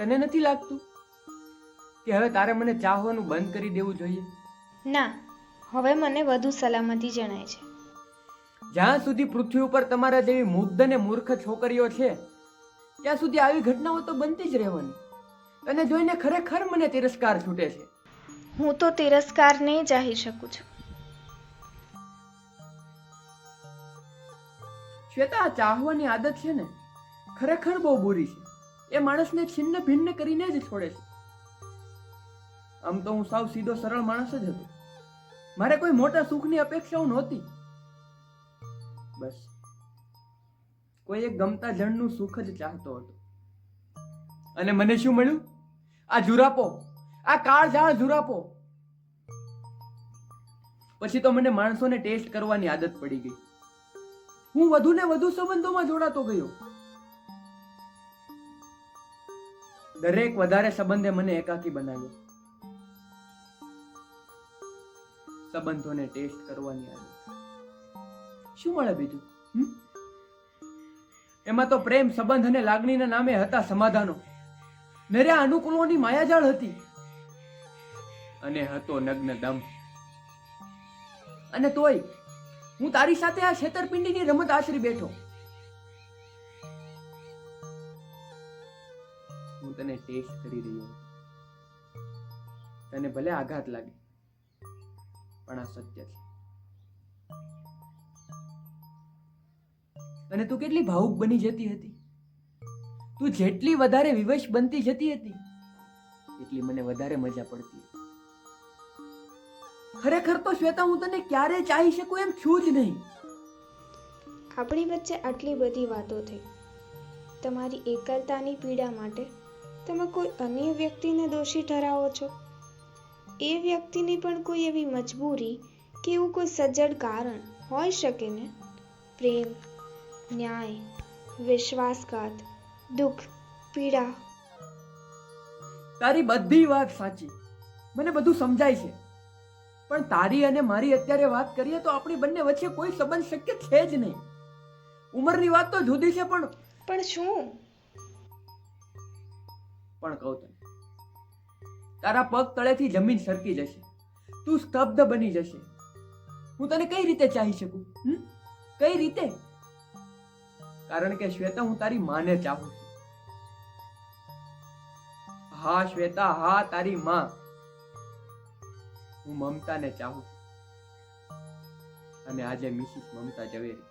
તને નથી લાગતું કે હવે તારે મને ચાહવાનું બંધ કરી દેવું જોઈએ? ના, હવે મને વધુ સલામતી જણાય છે. જ્યાં સુધી પૃથ્વી ઉપર તમારા જેવી મુગ્ધ અને મૂર્ખ છોકરીઓ છે ત્યાં સુધી આવી ઘટનાઓ તો બનતી જ રહેવાની. તને જોઈને ખરેખર મને તિરસ્કાર છૂટે છે. હું તો તિરસ્કારને ચાહી શકું છું. શ્વેતા, આ ચાહવાની આદત છે ને ખરેખર બહુ બુરી છે. એ માણસને છિન્ન ભિન્ન કરીને જ છોડે છે. આમ તો હું સાવ સીધો સરળ માણસ જ હતો. મારે કોઈ મોટા સુખની અપેક્ષાઓ નહોતી. બસ કોઈ એક ગમતા જણનું સુખ જ ચાહતો હતો. અને મને શું મળ્યું? આ જુરાપો, આ કાળઝાળ જુરાપો. પછી તો મને માણસોને ટેસ્ટ કરવાની આદત પડી ગઈ. હું વધુ ને વધુ સંબંધોમાં જોડાતો ગયો. દરેક વધારે સંબંધે મને એકાકી બનાવ્યો. સંબંધોને ટેસ્ટ કરવાની આદત. શું મળે બીજું? એમાં તો પ્રેમ, સંબંધ અને લાગણીના નામે હતા સમાધાનો. નર્યા અનુકૂળોની માયાજાળ હતી. અને હતો નગ્ન દમ. અને તોય હું તારી સાથે આ છેતરપિંડીની રમત આશરી બેઠો. હું તને ટેસ્ટ કરી રહ્યો હતો. તને ભલે આઘાત લાગે, પણ આ સત્ય છે. અને તું કેટલી ભાવુક બની જતી હતી. તું જેટલી વધારે વિવશ બનતી જતી હતી એટલી મને વધારે મજા પડતી હતી. ખરેખર તો શ્વેતા, હું તને ક્યારે ચાહી શકું એમ છું જ નહીં. આપણી વચ્ચે આટલી બધી વાતો થઈ. તમારી એકલતાની પીડા માટે તમે કોઈ અન્ય વ્યક્તિને દોષી ઠરાવો છો. એ વ્યક્તિની પણ કોઈ એવી મજબૂરી કે એવું કોઈ સજ્જડ કારણ હોઈ શકે ને. પ્રેમ, ન્યાય, વિશ્વાસઘાત, દુઃખ, પીડા. તારી બધી વાત સાચી. મને બધું સમજાય છે. પણ તારી અને મારી અત્યારે વાત કરીએ તો આપણી બંને વચ્ચે કોઈ સંબંધ શક્ય છે જ નહીં. ઉંમરની વાત તો જુદી છે, પણ શું? પણ કહું તને, તારા પગ તળેથી જમીન સરકી જશે. તું સ્તબ્ધ બની જશે. હું તને કઈ રીતે ચાહી શકું? કઈ રીતે? કારણ કે શ્વેતા, હું તારી માને ચાહું છું. હા શ્વેતા, હા, તારી માં. હું મમતાને ચાહું છું. અને આજે મિસિસ મમતા ઝવેરી.